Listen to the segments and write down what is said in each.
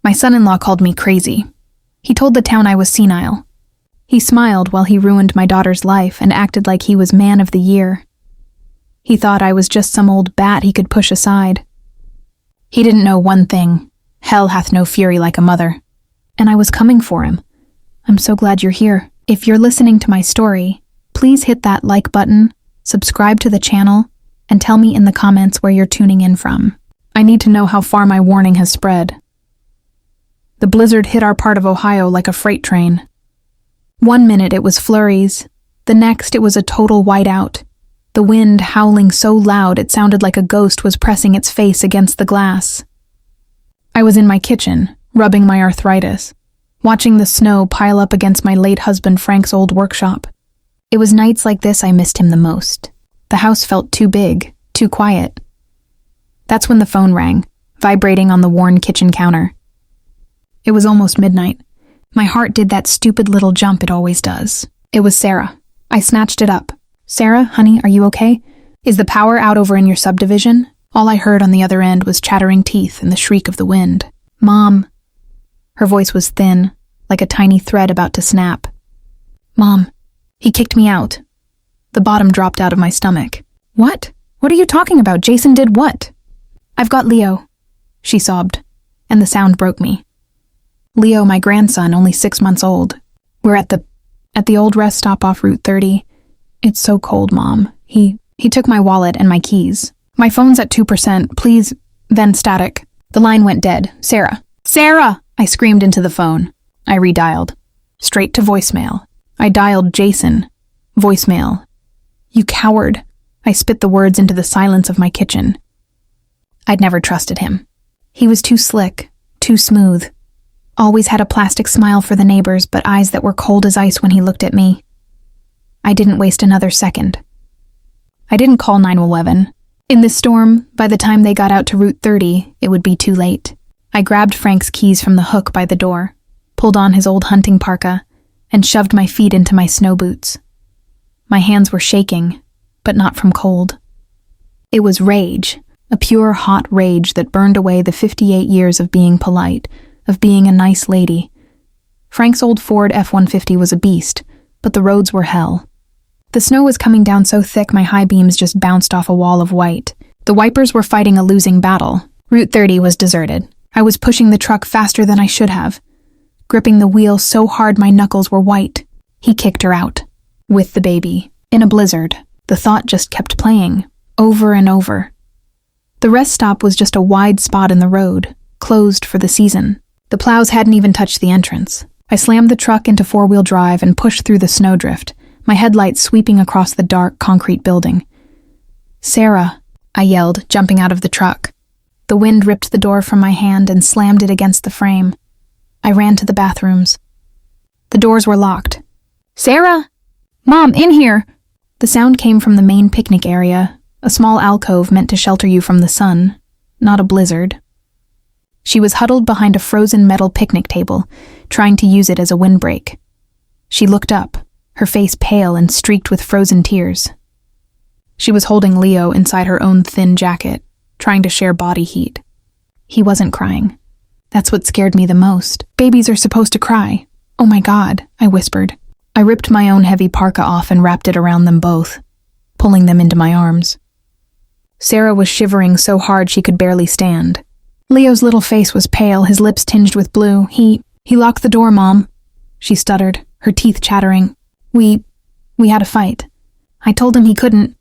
My son-in-law called me crazy. He told the town I was senile. He smiled while he ruined my daughter's life and acted like he was man of the year. He thought I was just some old bat he could push aside. He didn't know one thing. Hell hath no fury like a mother. And I was coming for him. I'm so glad you're here. If you're listening to my story, please hit that like button, subscribe to the channel, and tell me in the comments where you're tuning in from. I need to know how far my warning has spread. The blizzard hit our part of Ohio like a freight train. 1 minute it was flurries. The next it was a total whiteout. The wind howling so loud it sounded like a ghost was pressing its face against the glass. I was in my kitchen, rubbing my arthritis, watching the snow pile up against my late husband Frank's old workshop. It was nights like this I missed him the most. The house felt too big, too quiet. That's when the phone rang, vibrating on the worn kitchen counter. It was almost midnight. My heart did that stupid little jump it always does. It was Sarah. I snatched it up. Sarah, honey, are you okay? Is the power out over in your subdivision? All I heard on the other end was chattering teeth and the shriek of the wind. Mom. Her voice was thin, like a tiny thread about to snap. Mom, he kicked me out. The bottom dropped out of my stomach. What? What are you talking about? Jason did what? I've got Leo, she sobbed, and the sound broke me. Leo, my grandson, only 6 months old. We're at the old rest stop off Route 30. It's so cold, Mom. He took my wallet and my keys. My phone's at 2%, please, then static. The line went dead. Sarah! Sarah! I screamed into the phone. I redialed. Straight to voicemail. I dialed Jason. Voicemail. You coward. I spit the words into the silence of my kitchen. I'd never trusted him. He was too slick, too smooth. Always had a plastic smile for the neighbors, but eyes that were cold as ice when he looked at me. I didn't waste another second. I didn't call 911. In this storm, by the time they got out to Route 30, it would be too late. I grabbed Frank's keys from the hook by the door, pulled on his old hunting parka, and shoved my feet into my snow boots. My hands were shaking, but not from cold. It was rage, a pure hot rage that burned away the 58 years of being polite, of being a nice lady. Frank's old Ford F-150 was a beast, but the roads were hell. The snow was coming down so thick my high beams just bounced off a wall of white. The wipers were fighting a losing battle. Route 30 was deserted. I was pushing the truck faster than I should have, gripping the wheel so hard my knuckles were white. He kicked her out. With the baby. In a blizzard. The thought just kept playing. Over and over. The rest stop was just a wide spot in the road, closed for the season. The plows hadn't even touched the entrance. I slammed the truck into four-wheel drive and pushed through the snowdrift, my headlights sweeping across the dark concrete building. Sarah, I yelled, jumping out of the truck. The wind ripped the door from my hand and slammed it against the frame. I ran to the bathrooms. The doors were locked. Sarah! Mom, in here! The sound came from the main picnic area, a small alcove meant to shelter you from the sun, not a blizzard. She was huddled behind a frozen metal picnic table, trying to use it as a windbreak. She looked up, her face pale and streaked with frozen tears. She was holding Leo inside her own thin jacket, trying to share body heat. He wasn't crying. That's what scared me the most. Babies are supposed to cry. Oh my God, I whispered. I ripped my own heavy parka off and wrapped it around them both, pulling them into my arms. Sarah was shivering so hard she could barely stand. Leo's little face was pale, his lips tinged with blue. He locked the door, Mom, she stuttered, her teeth chattering. We had a fight. I told him he couldn't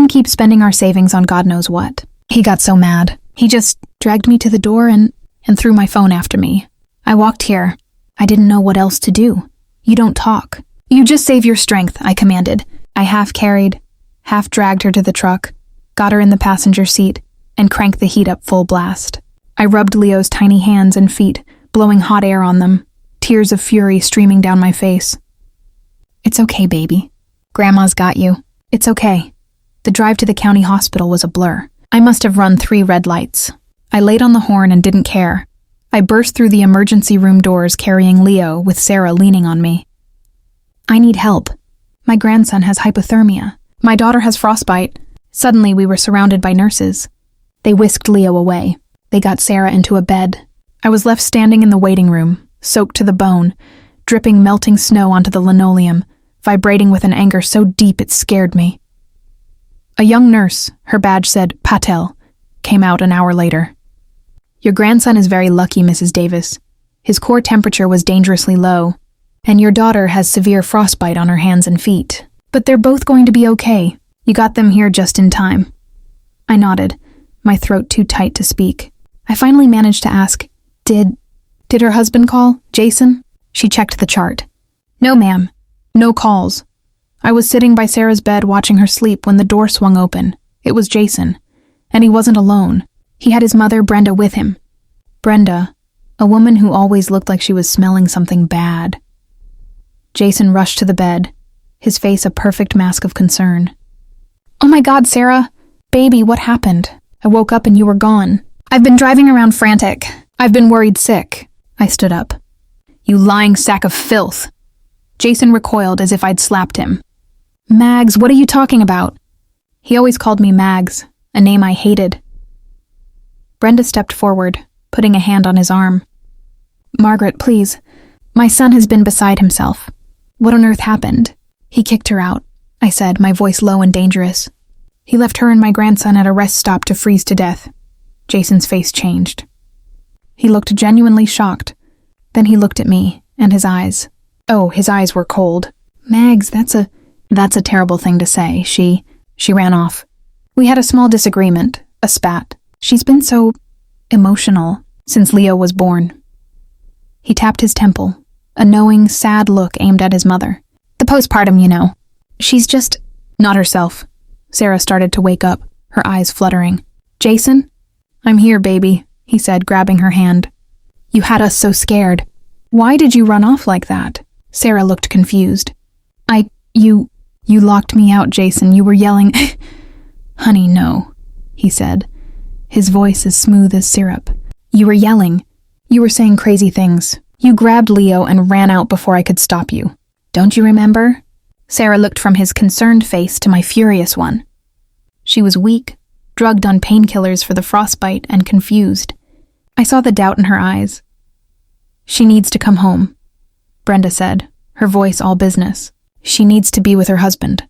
keep spending our savings on God knows what. He got so mad. He just dragged me to the door and threw my phone after me. I walked here. I didn't know what else to do. You don't talk. You just save your strength, I commanded. I half carried, half dragged her to the truck, got her in the passenger seat, and cranked the heat up full blast. I rubbed Leo's tiny hands and feet, blowing hot air on them, tears of fury streaming down my face. It's okay, baby. Grandma's got you. It's okay. The drive to the county hospital was a blur. I must have run 3 red lights. I laid on the horn and didn't care. I burst through the emergency room doors carrying Leo with Sarah leaning on me. I need help. My grandson has hypothermia. My daughter has frostbite. Suddenly we were surrounded by nurses. They whisked Leo away. They got Sarah into a bed. I was left standing in the waiting room, soaked to the bone, dripping melting snow onto the linoleum, vibrating with an anger so deep it scared me. A young nurse, her badge said Patel, came out an hour later. Your grandson is very lucky, Mrs. Davis. His core temperature was dangerously low, and your daughter has severe frostbite on her hands and feet. But they're both going to be okay. You got them here just in time. I nodded, my throat too tight to speak. I finally managed to ask, Did her husband call, Jason? She checked the chart. No, ma'am. No calls. I was sitting by Sarah's bed watching her sleep when the door swung open. It was Jason. And he wasn't alone. He had his mother, Brenda, with him. Brenda, a woman who always looked like she was smelling something bad. Jason rushed to the bed, his face a perfect mask of concern. Oh my God, Sarah. Baby, what happened? I woke up and you were gone. I've been driving around frantic. I've been worried sick. I stood up. You lying sack of filth. Jason recoiled as if I'd slapped him. Mags, what are you talking about? He always called me Mags, a name I hated. Brenda stepped forward, putting a hand on his arm. Margaret, please. My son has been beside himself. What on earth happened? He kicked her out, I said, my voice low and dangerous. He left her and my grandson at a rest stop to freeze to death. Jason's face changed. He looked genuinely shocked. Then he looked at me, and his eyes. Oh, his eyes were cold. Mags, that's a terrible thing to say. She ran off. We had a small disagreement, a spat. She's been so emotional since Leo was born. He tapped his temple, a knowing, sad look aimed at his mother. The postpartum, you know. She's just not herself. Sarah started to wake up, her eyes fluttering. Jason? I'm here, baby, he said, grabbing her hand. You had us so scared. Why did you run off like that? Sarah looked confused. You locked me out, Jason. You were yelling. Honey, no, he said, his voice as smooth as syrup. You were yelling. You were saying crazy things. You grabbed Leo and ran out before I could stop you. Don't you remember? Sarah looked from his concerned face to my furious one. She was weak, drugged on painkillers for the frostbite, and confused. I saw the doubt in her eyes. She needs to come home, Brenda said, her voice all business. She needs to be with her husband.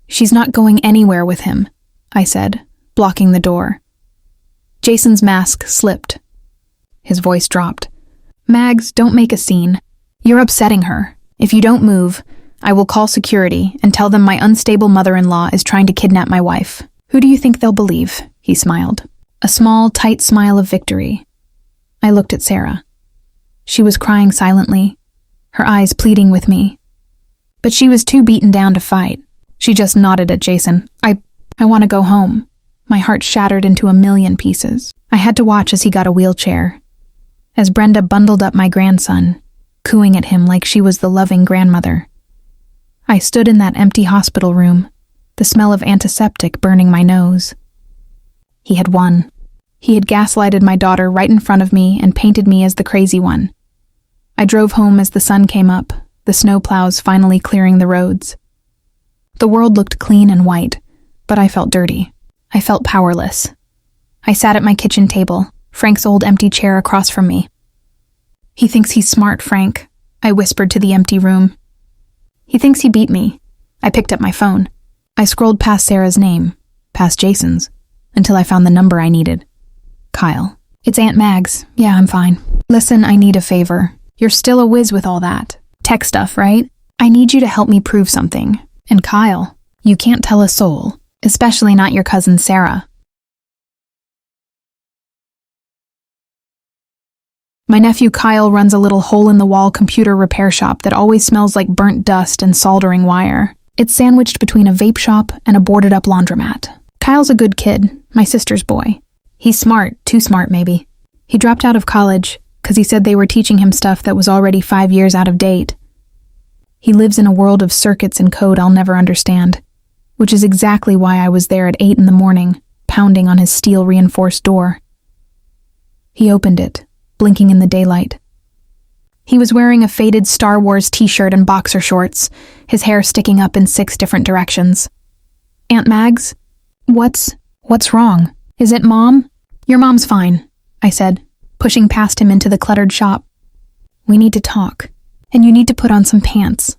She's not going anywhere with him, I said, blocking the door. Jason's mask slipped. His voice dropped. Mags, don't make a scene. You're upsetting her. If you don't move, I will call security and tell them my unstable mother-in-law is trying to kidnap my wife. Who do you think they'll believe? He smiled. A small, tight smile of victory. I looked at Sarah. She was crying silently, her eyes pleading with me. But she was too beaten down to fight. She just nodded at Jason. I want to go home. My heart shattered into a million pieces. I had to watch as he got a wheelchair. As Brenda bundled up my grandson, cooing at him like she was the loving grandmother. I stood in that empty hospital room, the smell of antiseptic burning my nose. He had won. He had gaslighted my daughter right in front of me and painted me as the crazy one. I drove home as the sun came up, the snowplows finally clearing the roads. The world looked clean and white, but I felt dirty. I felt powerless. I sat at my kitchen table, Frank's old empty chair across from me. He thinks he's smart, Frank, I whispered to the empty room. He thinks he beat me. I picked up my phone. I scrolled past Sarah's name, past Jason's, until I found the number I needed. Kyle. It's Aunt Mags. Yeah, I'm fine. Listen, I need a favor. You're still a whiz with all that tech stuff, right? I need you to help me prove something. And Kyle, you can't tell a soul, especially not your cousin Sarah. My nephew Kyle runs a little hole-in-the-wall computer repair shop that always smells like burnt dust and soldering wire. It's sandwiched between a vape shop and a boarded-up laundromat. Kyle's a good kid, my sister's boy. He's smart, too smart maybe. He dropped out of college because he said they were teaching him stuff that was already 5 years out of date. He lives in a world of circuits and code I'll never understand, which is exactly why I was there at 8 in the morning, pounding on his steel-reinforced door. He opened it, blinking in the daylight. He was wearing a faded Star Wars t-shirt and boxer shorts, his hair sticking up in 6 different directions. Aunt Mags? What's wrong? Is it Mom? Your mom's fine, I said, pushing past him into the cluttered shop. "We need to talk, and you need to put on some pants."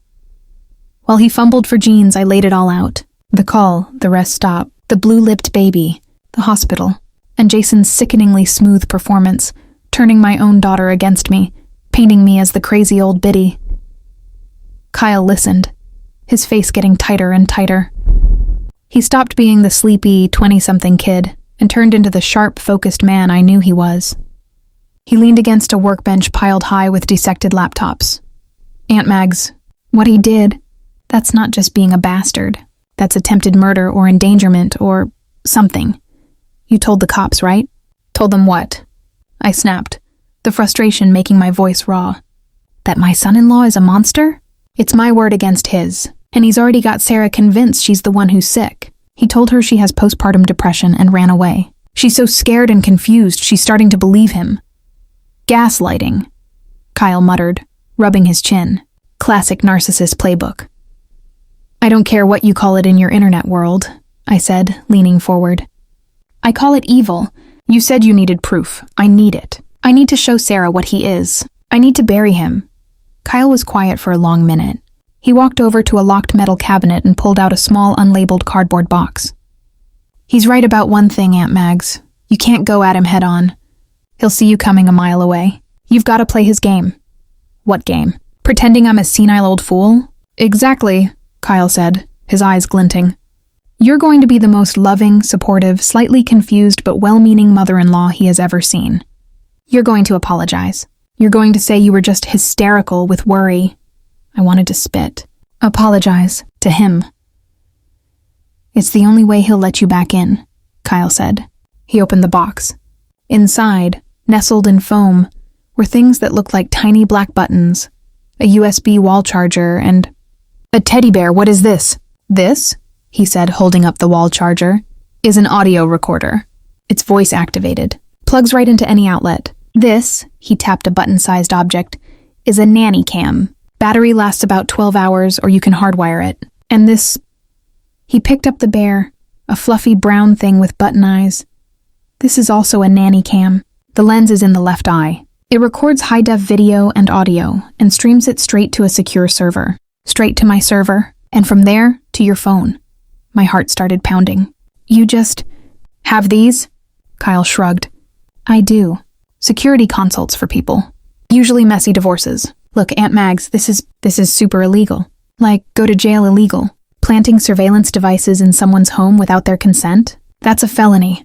While he fumbled for jeans, I laid it all out. The call, the rest stop, the blue-lipped baby, the hospital, and Jason's sickeningly smooth performance, turning my own daughter against me, painting me as the crazy old biddy. Kyle listened, his face getting tighter and tighter. He stopped being the sleepy 20-something kid and turned into the sharp, focused man I knew he was. He leaned against a workbench piled high with dissected laptops. "Aunt Mags, what he did, that's not just being a bastard. That's attempted murder or endangerment or something. You told the cops, right?" "Told them what?" I snapped, the frustration making my voice raw. "That my son-in-law is a monster? It's my word against his. And he's already got Sarah convinced she's the one who's sick. He told her she has postpartum depression and ran away. She's so scared and confused she's starting to believe him." "Gaslighting," Kyle muttered, rubbing his chin. "Classic narcissist playbook." "I don't care what you call it in your internet world," I said, leaning forward. "I call it evil. You said you needed proof. I need it. I need to show Sarah what he is. I need to bury him." Kyle was quiet for a long minute. He walked over to a locked metal cabinet and pulled out a small, unlabeled cardboard box. "He's right about one thing, Aunt Mags. You can't go at him head on. He'll see you coming a mile away. You've got to play his game." "What game? Pretending I'm a senile old fool?" "Exactly," Kyle said, his eyes glinting. "You're going to be the most loving, supportive, slightly confused but well-meaning mother-in-law he has ever seen. You're going to apologize. You're going to say you were just hysterical with worry." I wanted to spit. "Apologize to him." "It's the only way he'll let you back in," Kyle said. He opened the box. Inside, nestled in foam, were things that looked like tiny black buttons, a USB wall charger, and a teddy bear. "What is this?" "This," he said, holding up the wall charger, "is an audio recorder. It's voice activated. Plugs right into any outlet. This," he tapped a button-sized object, "is a nanny cam. Battery lasts about 12 hours, or you can hardwire it. And this..." He picked up the bear, a fluffy brown thing with button eyes. "This is also a nanny cam. The lens is in the left eye. It records high-def video and audio and streams it straight to a secure server. Straight to my server, and from there to your phone." My heart started pounding. "You just have these?" Kyle shrugged. "I do. Security consults for people. Usually messy divorces. Look, Aunt Mags, this is super illegal. Like, go to jail illegal. Planting surveillance devices in someone's home without their consent? That's a felony."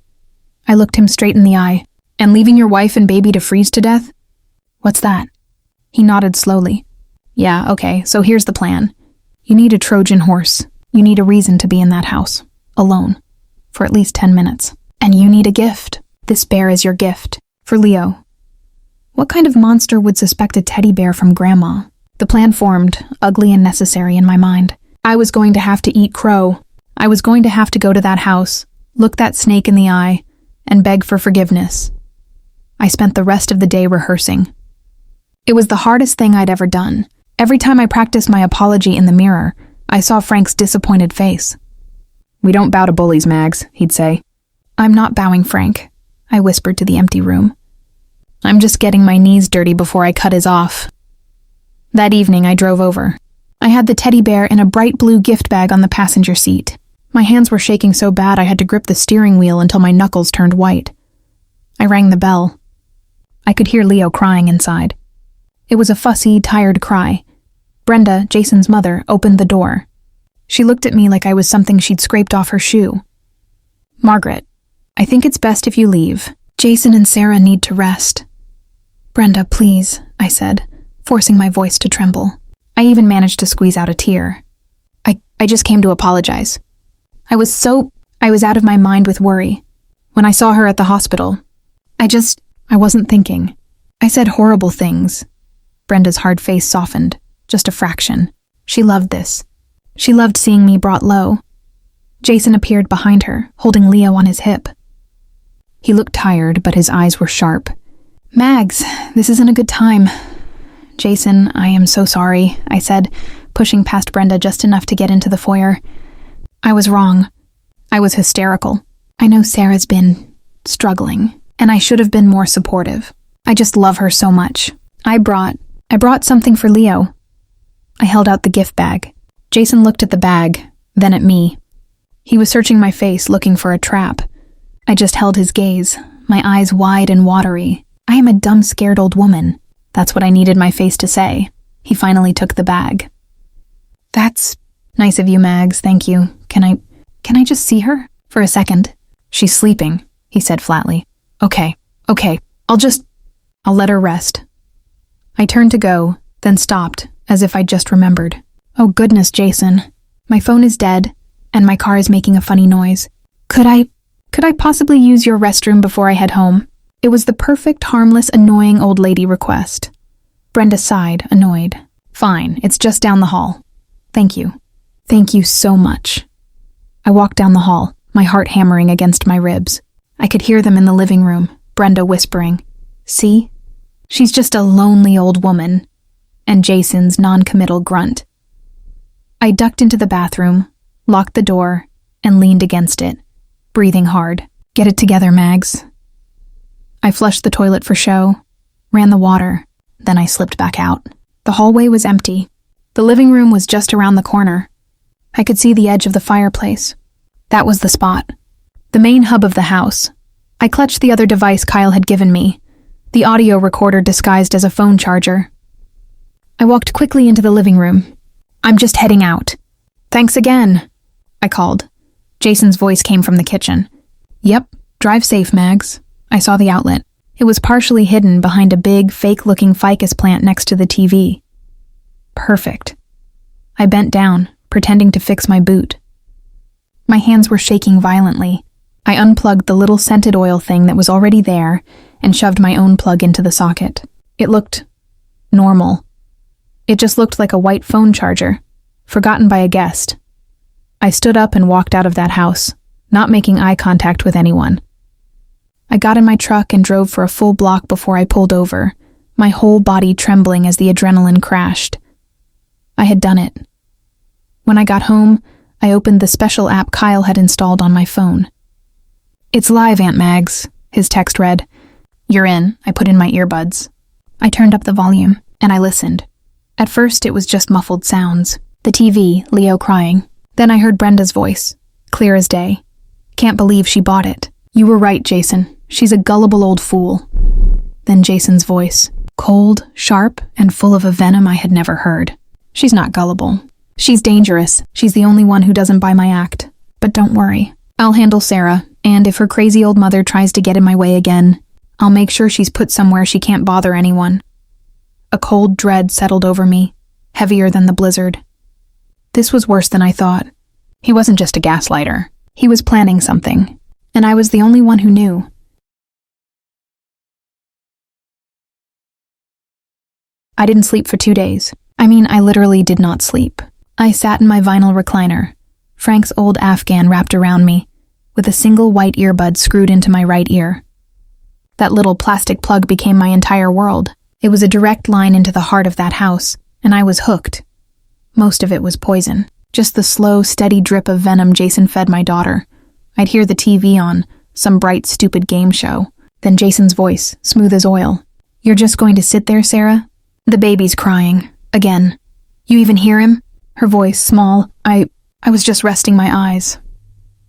I looked him straight in the eye. "And leaving your wife and baby to freeze to death?" "What's that?" He nodded slowly. "Yeah, okay, so here's the plan. You need a Trojan horse. You need a reason to be in that house. Alone. For at least 10 minutes. And you need a gift. This bear is your gift. For Leo." What kind of monster would suspect a teddy bear from Grandma? The plan formed, ugly and necessary in my mind. I was going to have to eat crow. I was going to have to go to that house, look that snake in the eye, and beg for forgiveness. I spent the rest of the day rehearsing. It was the hardest thing I'd ever done. Every time I practiced my apology in the mirror, I saw Frank's disappointed face. "We don't bow to bullies, Mags," he'd say. "I'm not bowing, Frank," I whispered to the empty room. "I'm just getting my knees dirty before I cut his off." That evening, I drove over. I had the teddy bear in a bright blue gift bag on the passenger seat. My hands were shaking so bad I had to grip the steering wheel until my knuckles turned white. I rang the bell. I could hear Leo crying inside. It was a fussy, tired cry. Brenda, Jason's mother, opened the door. She looked at me like I was something she'd scraped off her shoe. "Margaret, I think it's best if you leave. Jason and Sarah need to rest." "Brenda, please," I said, forcing my voice to tremble. I even managed to squeeze out a tear. I just came to apologize. I was out of my mind with worry. When I saw her at the hospital, I wasn't thinking. I said horrible things." Brenda's hard face softened, just a fraction. She loved this. She loved seeing me brought low. Jason appeared behind her, holding Leo on his hip. He looked tired, but his eyes were sharp. "Mags, this isn't a good time." "Jason, I am so sorry," I said, pushing past Brenda just enough to get into the foyer. "I was wrong. I was hysterical. I know Sarah's been struggling, and I should have been more supportive. I just love her so much. I brought something for Leo. I held out the gift bag. Jason looked at the bag, then at me. He was searching my face, looking for a trap. I just held his gaze, my eyes wide and watery. I am a dumb, scared old woman. That's what I needed my face to say. He finally took the bag. That's nice of you, Mags, thank you. Can I just see her? For a second. She's sleeping, he said flatly. Okay, I'll let her rest. I turned to go, then stopped, as if I'd just remembered. Oh goodness, Jason. My phone is dead, and my car is making a funny noise. Could I possibly use your restroom before I head home? It was the perfect, harmless, annoying old lady request. Brenda sighed, annoyed. Fine, it's just down the hall. Thank you. Thank you so much. I walked down the hall, my heart hammering against my ribs. I could hear them in the living room, Brenda whispering, "See? She's just a lonely old woman." And Jason's non-committal grunt. I ducked into the bathroom, locked the door, and leaned against it, breathing hard. Get it together, Mags. I flushed the toilet for show, ran the water, then I slipped back out. The hallway was empty. The living room was just around the corner. I could see the edge of the fireplace. That was the spot. The main hub of the house. I clutched the other device Kyle had given me, the audio recorder disguised as a phone charger. I walked quickly into the living room. I'm just heading out. Thanks again, I called. Jason's voice came from the kitchen. Yep, drive safe, Mags. I saw the outlet. It was partially hidden behind a big, fake-looking ficus plant next to the TV. Perfect. I bent down, pretending to fix my boot. My hands were shaking violently. I unplugged the little scented oil thing that was already there and shoved my own plug into the socket. It looked normal. It just looked like a white phone charger, forgotten by a guest. I stood up and walked out of that house, not making eye contact with anyone. I got in my truck and drove for a full block before I pulled over, my whole body trembling as the adrenaline crashed. I had done it. When I got home, I opened the special app Kyle had installed on my phone. It's live, Aunt Mags, his text read. You're in. I put in my earbuds. I turned up the volume, and I listened. At first, it was just muffled sounds. The TV, Leo crying. Then I heard Brenda's voice, clear as day. Can't believe she bought it. You were right, Jason. She's a gullible old fool. Then Jason's voice, cold, sharp, and full of a venom I had never heard. She's not gullible. She's dangerous. She's the only one who doesn't buy my act. But don't worry. I'll handle Sarah, and if her crazy old mother tries to get in my way again, I'll make sure she's put somewhere she can't bother anyone. A cold dread settled over me, heavier than the blizzard. This was worse than I thought. He wasn't just a gaslighter. He was planning something, and I was the only one who knew. I didn't sleep for 2 days. I literally did not sleep. I sat in my vinyl recliner, Frank's old Afghan wrapped around me, with a single white earbud screwed into my right ear. That little plastic plug became my entire world. It was a direct line into the heart of that house, and I was hooked. Most of it was poison. Just the slow, steady drip of venom Jason fed my daughter. I'd hear the TV on, some bright, stupid game show. Then Jason's voice, smooth as oil. You're just going to sit there, Sarah? The baby's crying. Again. You even hear him? Her voice, small. I was just resting my eyes.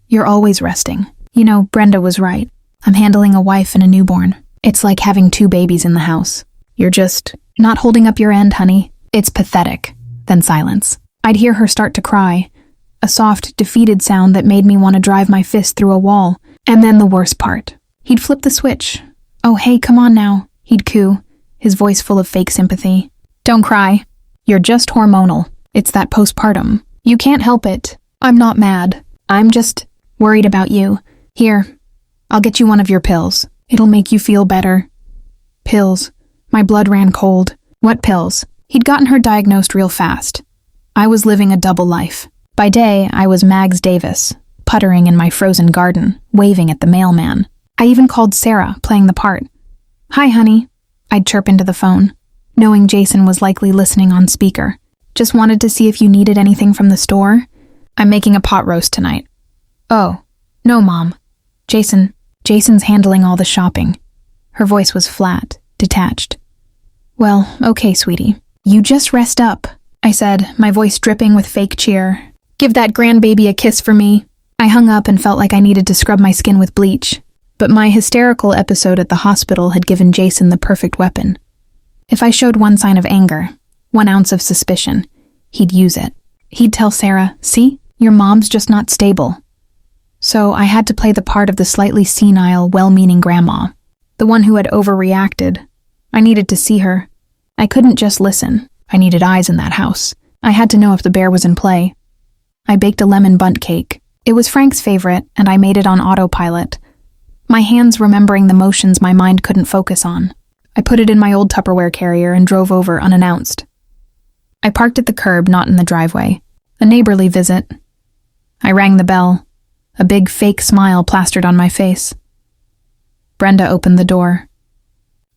You're always resting. You know, Brenda was right. I'm handling a wife and a newborn. It's like having 2 babies in the house. You're just not holding up your end, honey. It's pathetic. Then silence. I'd hear her start to cry. A soft, defeated sound that made me want to drive my fist through a wall. And then the worst part. He'd flip the switch. Oh, hey, come on now. He'd coo, his voice full of fake sympathy. Don't cry. You're just hormonal. It's that postpartum. You can't help it. I'm not mad. I'm just worried about you. Here, I'll get you one of your pills. It'll make you feel better. Pills. My blood ran cold. What pills? He'd gotten her diagnosed real fast. I was living a double life. By day, I was Mags Davis, puttering in my frozen garden, waving at the mailman. I even called Sarah, playing the part. Hi, honey. I'd chirp into the phone, knowing Jason was likely listening on speaker. Just wanted to see if you needed anything from the store. I'm making a pot roast tonight. Oh, no, Mom. Jason's handling all the shopping. Her voice was flat, detached. "Well, okay, sweetie. You just rest up," I said, my voice dripping with fake cheer. "Give that grandbaby a kiss for me." I hung up and felt like I needed to scrub my skin with bleach, but my hysterical episode at the hospital had given Jason the perfect weapon. If I showed one sign of anger, 1 ounce of suspicion, he'd use it. He'd tell Sarah, "See, your mom's just not stable." So I had to play the part of the slightly senile, well-meaning grandma, the one who had overreacted. I needed to see her. I couldn't just listen. I needed eyes in that house. I had to know if the bear was in play. I baked a lemon bundt cake. It was Frank's favorite, and I made it on autopilot, my hands remembering the motions my mind couldn't focus on. I put it in my old Tupperware carrier and drove over unannounced. I parked at the curb, not in the driveway. A neighborly visit. I rang the bell, a big fake smile plastered on my face. Brenda opened the door.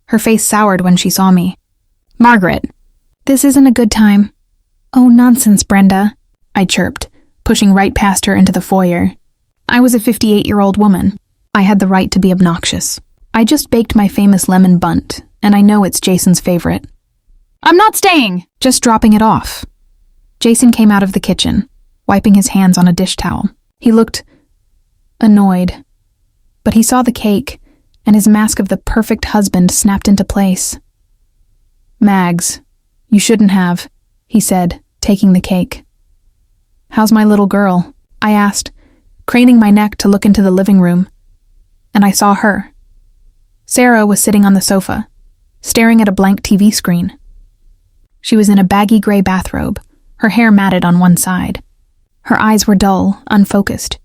Her face soured when she saw me. "Margaret, this isn't a good time." "Oh, nonsense, Brenda," I chirped, pushing right past her into the foyer. I was a 58-year-old woman. I had the right to be obnoxious. I just baked my famous lemon bundt, and I know it's Jason's favorite. "I'm not staying!" Just dropping it off. Jason came out of the kitchen, wiping his hands on a dish towel. He looked annoyed, but he saw the cake, and his mask of the perfect husband snapped into place. "Mags, you shouldn't have," he said, taking the cake. "How's my little girl?" I asked, craning my neck to look into the living room. And I saw her. Sarah was sitting on the sofa, staring at a blank TV screen. She was in a baggy gray bathrobe, her hair matted on one side. Her eyes were dull, unfocused.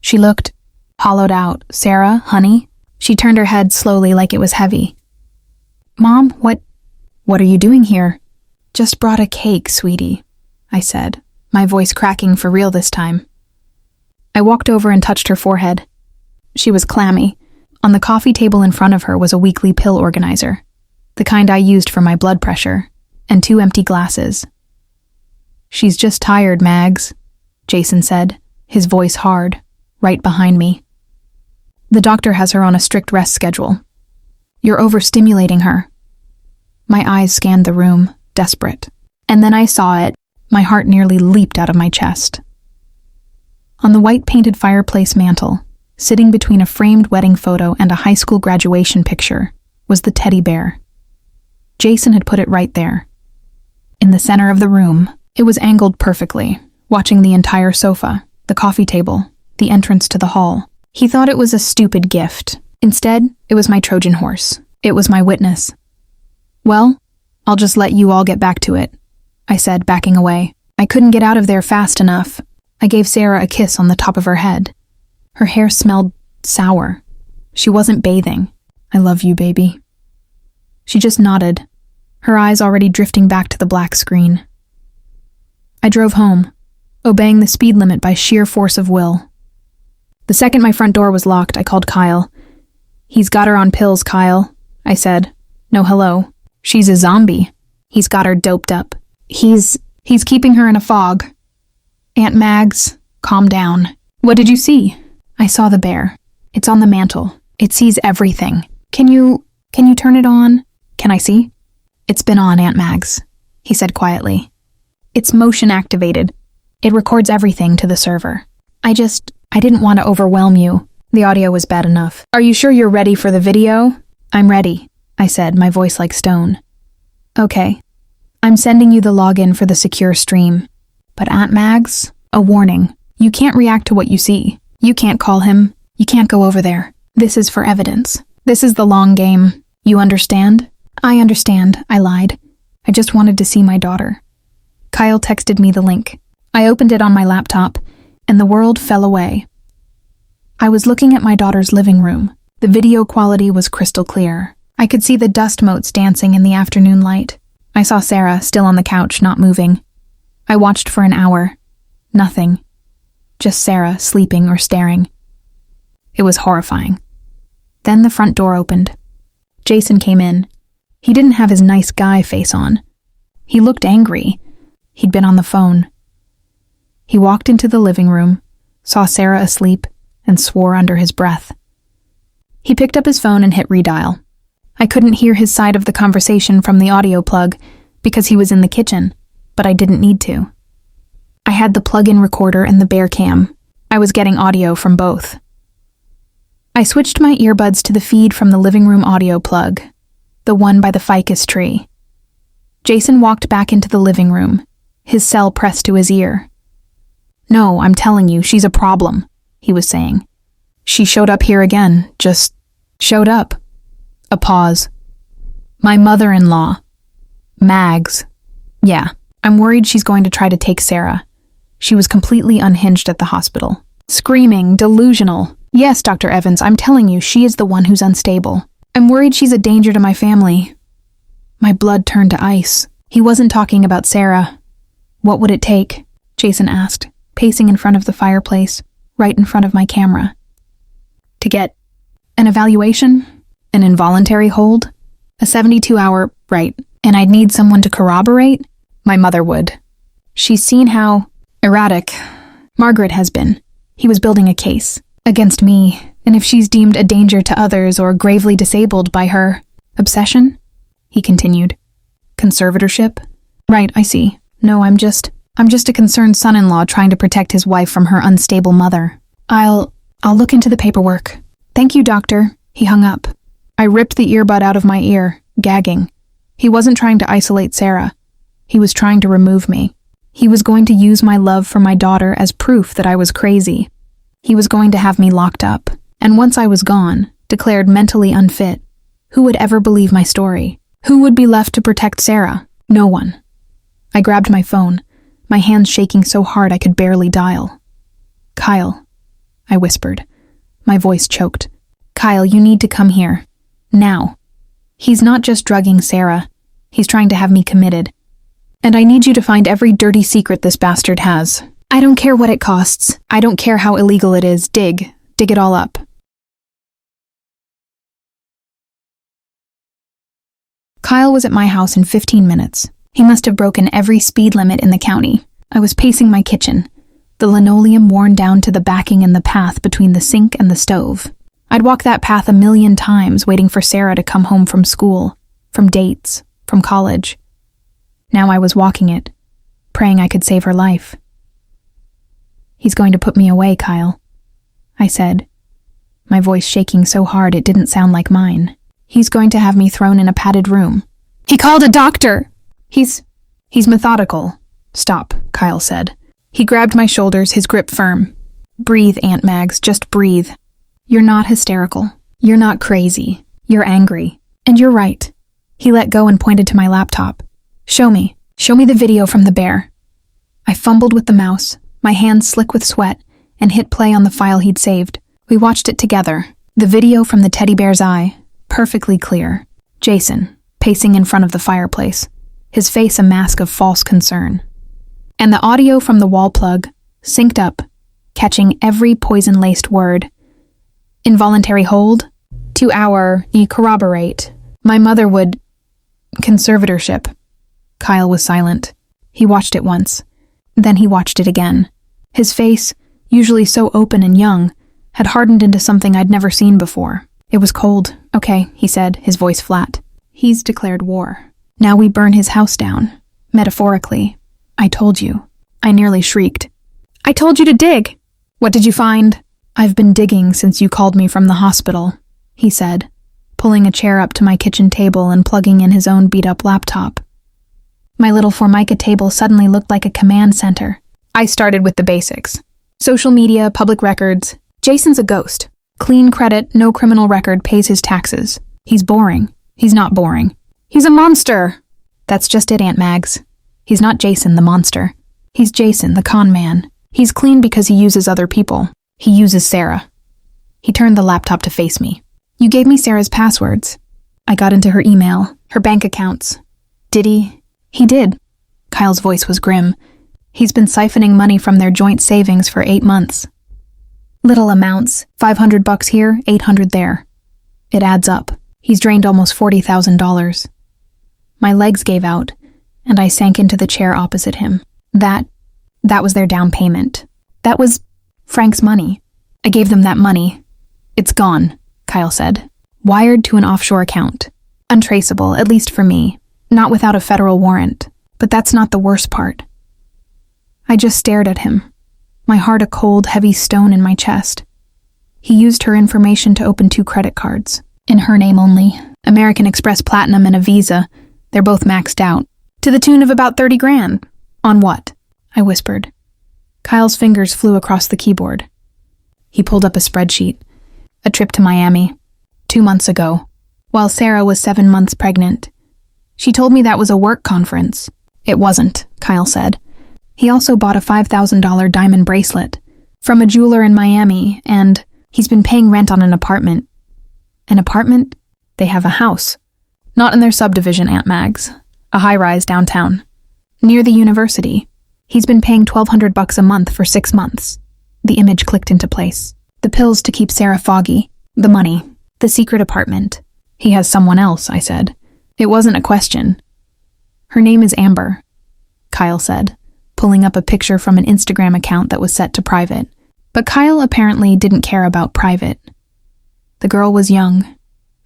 She looked hollowed out. "Sarah, honey?" She turned her head slowly like it was heavy. "Mom, what are you doing here?" "Just brought a cake, sweetie," I said, my voice cracking for real this time. I walked over and touched her forehead. She was clammy. On the coffee table in front of her was a weekly pill organizer, the kind I used for my blood pressure, and 2 empty glasses. "She's just tired, Mags," Jason said, his voice hard, right behind me. "The doctor has her on a strict rest schedule. You're overstimulating her." My eyes scanned the room, desperate. And then I saw it. My heart nearly leaped out of my chest. On the white-painted fireplace mantel, sitting between a framed wedding photo and a high school graduation picture, was the teddy bear. Jason had put it right there. In the center of the room, it was angled perfectly, watching the entire sofa, the coffee table, the entrance to the hall. He thought it was a stupid gift. Instead, it was my Trojan horse. It was my witness. "Well, I'll just let you all get back to it," I said, backing away. I couldn't get out of there fast enough. I gave Sarah a kiss on the top of her head. Her hair smelled sour. She wasn't bathing. "I love you, baby." She just nodded, her eyes already drifting back to the black screen. I drove home, obeying the speed limit by sheer force of will. The second my front door was locked, I called Kyle. "He's got her on pills, Kyle," I said. "No hello. She's a zombie. He's got her doped up. He's keeping her in a fog." "Aunt Mags, calm down." "What did you see?" "I saw the bear. It's on the mantel. It sees everything. Can you turn it on?" "Can I see?" "It's been on, Aunt Mags," he said quietly. "It's motion activated. It records everything to the server. I didn't want to overwhelm you. The audio was bad enough." "Are you sure you're ready for the video?" "I'm ready," I said, my voice like stone. "Okay. I'm sending you the login for the secure stream. But Aunt Mags, a warning. You can't react to what you see. You can't call him. You can't go over there. This is for evidence. This is the long game. You understand?" "I understand," I lied. "I just wanted to see my daughter." Kyle texted me the link. I opened it on my laptop, and the world fell away. I was looking at my daughter's living room. The video quality was crystal clear. I could see the dust motes dancing in the afternoon light. I saw Sarah, still on the couch, not moving. I watched for an hour. Nothing. Just Sarah, sleeping or staring. It was horrifying. Then the front door opened. Jason came in. He didn't have his nice guy face on. He looked angry. He'd been on the phone. He walked into the living room, saw Sarah asleep, and swore under his breath. He picked up his phone and hit redial. I couldn't hear his side of the conversation from the audio plug because he was in the kitchen, but I didn't need to. I had the plug-in recorder and the bear cam. I was getting audio from both. I switched my earbuds to the feed from the living room audio plug, the one by the ficus tree. Jason walked back into the living room, his cell pressed to his ear. "No, I'm telling you, she's a problem," he was saying. "She showed up here again, just showed up." A pause. "My mother-in-law. Mags. Yeah, I'm worried she's going to try to take Sarah. She was completely unhinged at the hospital. Screaming, delusional. Yes, Dr. Evans, I'm telling you, she is the one who's unstable. I'm worried she's a danger to my family." My blood turned to ice. He wasn't talking about Sarah. "What would it take?" Jason asked, pacing in front of the fireplace, right in front of my camera. "To get an evaluation? An involuntary hold? A 72-hour, right, and I'd need someone to corroborate? My mother would. She's seen how erratic Margaret has been. He was building a case against me, and if she's deemed a danger to others or gravely disabled by her obsession," he continued. "Conservatorship? Right, I see. No, I'm just a concerned son-in-law trying to protect his wife from her unstable mother. I'll look into the paperwork. Thank you, doctor." He hung up. I ripped the earbud out of my ear, gagging. He wasn't trying to isolate Sarah. He was trying to remove me. He was going to use my love for my daughter as proof that I was crazy. He was going to have me locked up, and once I was gone, declared mentally unfit. Who would ever believe my story? Who would be left to protect Sarah? No one. I grabbed my phone, my hands shaking so hard I could barely dial. "Kyle," I whispered. My voice choked. "Kyle, you need to come here. Now. He's not just drugging Sarah. He's trying to have me committed. And I need you to find every dirty secret this bastard has. I don't care what it costs. I don't care how illegal it is. Dig it all up." Kyle was at my house in 15 minutes. He must have broken every speed limit in the county. I was pacing my kitchen, the linoleum worn down to the backing in the path between the sink and the stove. I'd walk that path 1,000,000 times waiting for Sarah to come home from school, from dates, from college. Now I was walking it, praying I could save her life. "He's going to put me away, Kyle," I said, my voice shaking so hard it didn't sound like mine. "He's going to have me thrown in a padded room. He called a doctor! He's methodical." "Stop," Kyle said. He grabbed my shoulders, his grip firm. "Breathe, Aunt Mags, just breathe. You're not hysterical. You're not crazy. You're angry. And you're right." He let go and pointed to my laptop. Show me the video from the bear." I fumbled with the mouse, my hands slick with sweat, and hit play on the file he'd saved. We watched it together. The video from the teddy bear's eye, perfectly clear. Jason, pacing in front of the fireplace, his face a mask of false concern. And the audio from the wall plug, synced up, catching every poison-laced word. "Involuntary hold? 2 hour, corroborate. My mother would... conservatorship." Kyle was silent. He watched it once. Then he watched it again. His face, usually so open and young, had hardened into something I'd never seen before. "It was cold. Okay," he said, his voice flat. "He's declared war. Now we burn his house down. Metaphorically. I told you." I nearly shrieked. "I told you to dig! What did you find?" "I've been digging since you called me from the hospital," he said, pulling a chair up to my kitchen table and plugging in his own beat-up laptop. My little Formica table suddenly looked like a command center. I started with the basics. Social media, public records. Jason's a ghost. Clean credit, no criminal record, pays his taxes. He's boring. He's not boring. He's a monster! That's just it, Aunt Mags. He's not Jason, the monster. He's Jason, the con man. He's clean because he uses other people. He uses Sarah. He turned the laptop to face me. "You gave me Sarah's passwords. I got into her email, her bank accounts." "Did he?" "He did." Kyle's voice was grim. "He's been siphoning money from their joint savings for 8 months. Little amounts, $500 here, $800 there. It adds up. He's drained almost $40,000. My legs gave out, and I sank into the chair opposite him. That was their down payment. That was Frank's money. I gave them that money. It's gone, Kyle said. Wired to an offshore account. Untraceable, at least for me. Not without a federal warrant. But that's not the worst part. I just stared at him, my heart a cold, heavy stone in my chest. He used her information to open 2 credit cards. In her name only. American Express Platinum and a Visa. They're both maxed out. To the tune of about 30 grand. On what? I whispered. Kyle's fingers flew across the keyboard. He pulled up a spreadsheet. A trip to Miami. 2 months ago. While Sarah was 7 months pregnant. She told me that was a work conference. It wasn't, Kyle said. He also bought a $5,000 diamond bracelet from a jeweler in Miami, and he's been paying rent on an apartment. An apartment? They have a house. Not in their subdivision, Aunt Mags. A high-rise downtown. Near the university. He's been paying $1,200 a month for 6 months. The image clicked into place. The pills to keep Sarah foggy. The money. The secret apartment. He has someone else, I said. It wasn't a question. Her name is Amber, Kyle said, pulling up a picture from an Instagram account that was set to private. But Kyle apparently didn't care about private. The girl was young,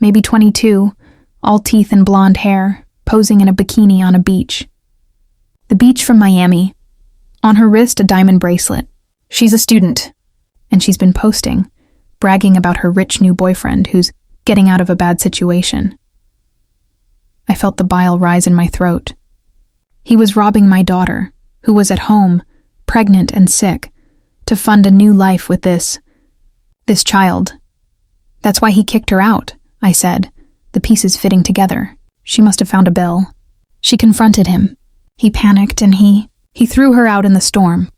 maybe 22, all teeth and blonde hair, posing in a bikini on a beach. The beach from Miami. On her wrist, a diamond bracelet. She's a student, and she's been posting, bragging about her rich new boyfriend who's getting out of a bad situation. I felt the bile rise in my throat. He was robbing my daughter, who was at home, pregnant and sick, to fund a new life with this child. That's why he kicked her out, I said, the pieces fitting together. She must have found a bill. She confronted him. He panicked and he threw her out in the storm.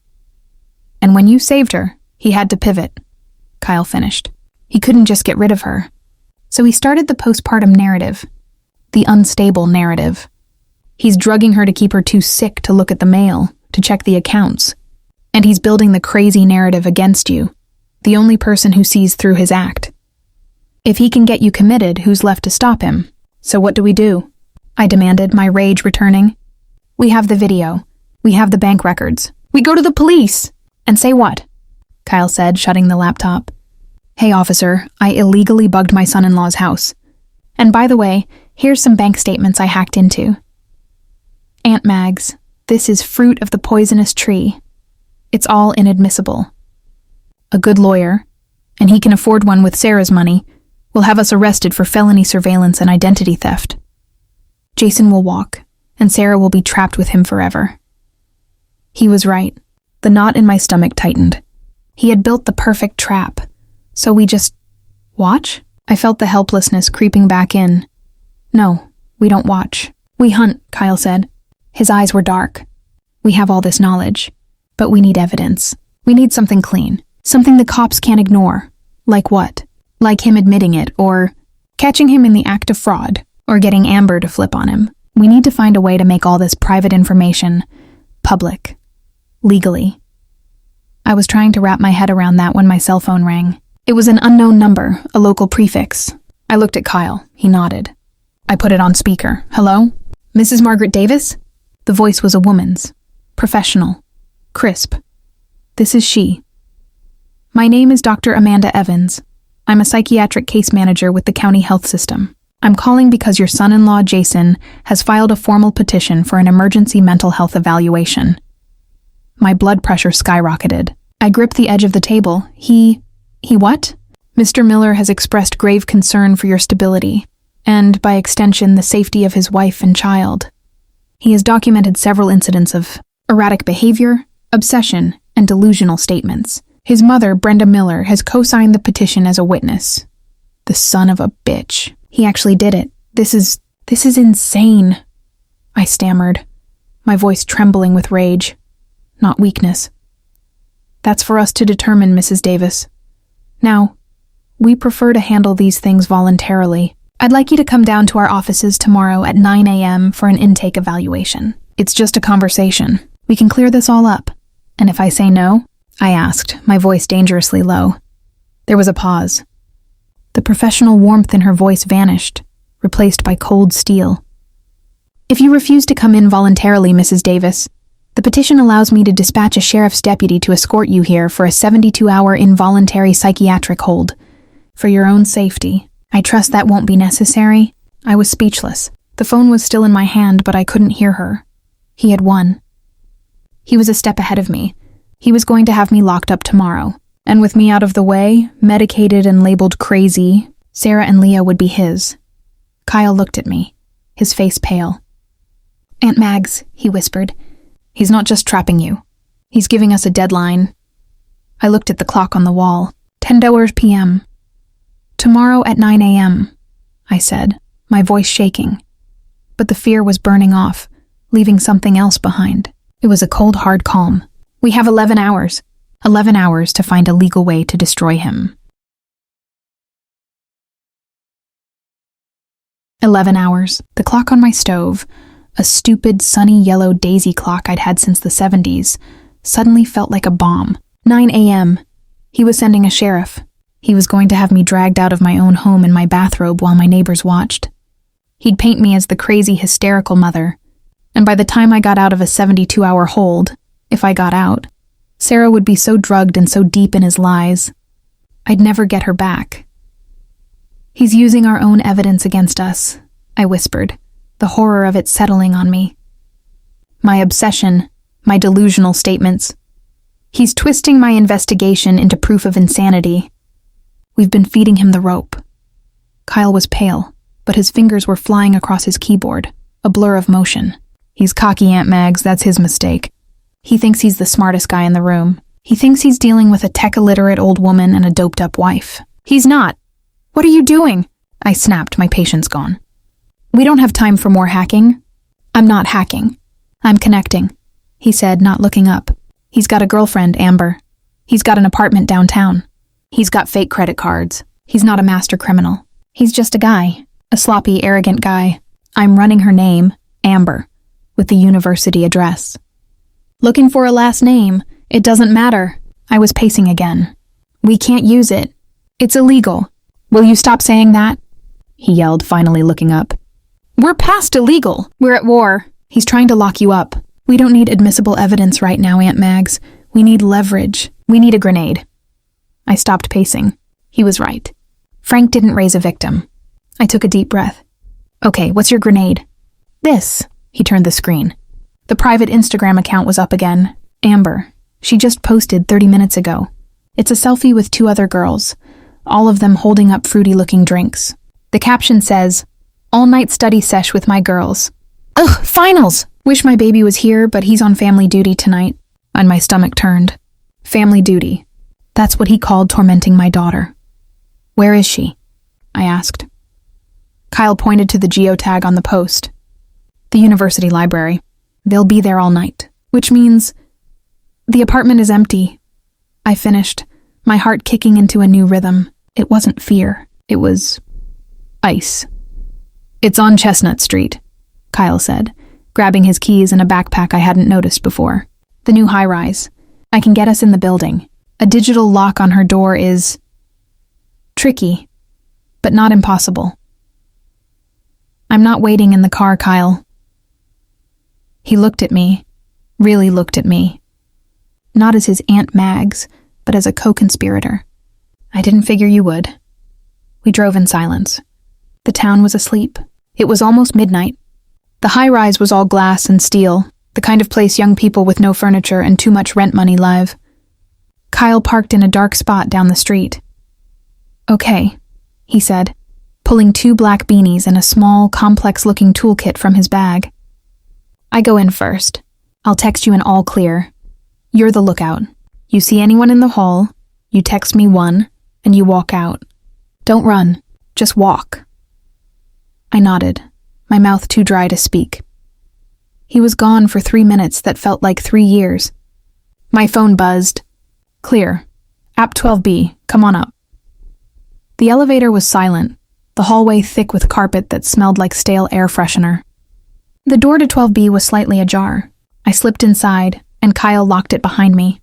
And when you saved her, he had to pivot, Kyle finished. He couldn't just get rid of her. So he started the postpartum narrative. The unstable narrative. He's drugging her to keep her too sick to look at the mail, to check the accounts. And he's building the crazy narrative against you, the only person who sees through his act. If he can get you committed, who's left to stop him? So what do? I demanded, my rage returning. We have the video. We have the bank records. We go to the police! And say what? Kyle said, shutting the laptop. Hey, officer, I illegally bugged my son-in-law's house. And by the way, here's some bank statements I hacked into. Aunt Mags, this is fruit of the poisonous tree. It's all inadmissible. A good lawyer, and he can afford one with Sarah's money, will have us arrested for felony surveillance and identity theft. Jason will walk, and Sarah will be trapped with him forever. He was right. The knot in my stomach tightened. He had built the perfect trap. So we just watch? I felt the helplessness creeping back in. No, we don't watch. We hunt, Kyle said. His eyes were dark. We have all this knowledge, but we need evidence. We need something clean, something the cops can't ignore. Like what? Like him admitting it, or catching him in the act of fraud, or getting Amber to flip on him. We need to find a way to make all this private information public, legally. I was trying to wrap my head around that when my cell phone rang. It was an unknown number, a local prefix. I looked at Kyle. He nodded. I put it on speaker. Hello? Mrs. Margaret Davis? The voice was a woman's. Professional. Crisp. This is she. My name is Dr. Amanda Evans. I'm a psychiatric case manager with the county health system. I'm calling because your son-in-law, Jason, has filed a formal petition for an emergency mental health evaluation. My blood pressure skyrocketed. I gripped the edge of the table. He what? Mr. Miller has expressed grave concern for your stability, and, by extension, the safety of his wife and child. He has documented several incidents of erratic behavior, obsession, and delusional statements. His mother, Brenda Miller, has co-signed the petition as a witness. The son of a bitch. He actually did it. This is insane. I stammered, my voice trembling with rage, not weakness. That's for us to determine, Mrs. Davis. Now, we prefer to handle these things voluntarily. I'd like you to come down to our offices tomorrow at 9 a.m. for an intake evaluation. It's just a conversation. We can clear this all up. And if I say no? I asked, my voice dangerously low. There was a pause. The professional warmth in her voice vanished, replaced by cold steel. If you refuse to come in voluntarily, Mrs. Davis, the petition allows me to dispatch a sheriff's deputy to escort you here for a 72-hour involuntary psychiatric hold. For your own safety. I trust that won't be necessary. I was speechless. The phone was still in my hand, but I couldn't hear her. He had won. He was a step ahead of me. He was going to have me locked up tomorrow. And with me out of the way, medicated and labeled crazy, Sarah and Leah would be his. Kyle looked at me, his face pale. "Aunt Mags," he whispered. "He's not just trapping you. He's giving us a deadline." I looked at the clock on the wall. 10 p.m. "Tomorrow at 9 a.m., I said, my voice shaking. But the fear was burning off, leaving something else behind. It was a cold, hard calm. "We have 11 hours. 11 hours to find a legal way to destroy him." 11 hours. The clock on my stove, a stupid, sunny yellow daisy clock I'd had since the 70s, suddenly felt like a bomb. 9 a.m. He was sending a sheriff. He was going to have me dragged out of my own home in my bathrobe while my neighbors watched. He'd paint me as the crazy, hysterical mother. And by the time I got out of a 72-hour hold, if I got out, Sarah would be so drugged and so deep in his lies, I'd never get her back. "He's using our own evidence against us," I whispered, the horror of it settling on me. My obsession, my delusional statements. "He's twisting my investigation into proof of insanity. We've been feeding him the rope." Kyle was pale, but his fingers were flying across his keyboard, a blur of motion. "He's cocky, Aunt Mags, that's his mistake. He thinks he's the smartest guy in the room. He thinks he's dealing with a tech-illiterate old woman and a doped-up wife. He's not. What are you doing?" I snapped, my patience gone. "We don't have time for more hacking." "I'm not hacking. I'm connecting," he said, not looking up. "He's got a girlfriend, Amber. He's got an apartment downtown. He's got fake credit cards. He's not a master criminal. He's just a guy, a sloppy, arrogant guy. I'm running her name, Amber, with the university address. Looking for a last name. It doesn't matter." I was pacing again. "We can't use it. It's illegal. Will you stop saying that?" he yelled, finally looking up. "We're past illegal. We're at war. He's trying to lock you up. We don't need admissible evidence right now, Aunt Mags. We need leverage. We need a grenade." I stopped pacing. He was right. Frank didn't raise a victim. I took a deep breath. "Okay, what's your grenade?" "This." He turned the screen. The private Instagram account was up again. Amber. She just posted 30 minutes ago. It's a selfie with 2 other girls, all of them holding up fruity-looking drinks. The caption says, "All-night study sesh with my girls. Ugh, finals! Wish my baby was here, but he's on family duty tonight." And my stomach turned. Family duty. That's what he called tormenting my daughter. "Where is she?" I asked. Kyle pointed to the geotag on the post. "The university library. They'll be there all night." "Which means the apartment is empty," I finished, my heart kicking into a new rhythm. It wasn't fear. It was ice. "It's on Chestnut Street," Kyle said, grabbing his keys and a backpack I hadn't noticed before. "The new high-rise. I can get us in the building. A digital lock on her door is tricky, but not impossible." "I'm not waiting in the car, Kyle." He looked at me, really looked at me. Not as his Aunt Mags, but as a co-conspirator. "I didn't figure you would." We drove in silence. The town was asleep. It was almost midnight. The high-rise was all glass and steel, the kind of place young people with no furniture and too much rent money live. Kyle parked in a dark spot down the street. "Okay," he said, pulling 2 black beanies and a small, complex-looking toolkit from his bag. "I go in first. I'll text you an all clear. You're the lookout. You see anyone in the hall, you text me 1, and you walk out. Don't run, just walk." I nodded, my mouth too dry to speak. He was gone for 3 minutes that felt like 3 years. My phone buzzed. "Clear. App 12B, come on up." The elevator was silent, the hallway thick with carpet that smelled like stale air freshener. The door to 12B was slightly ajar. I slipped inside, and Kyle locked it behind me.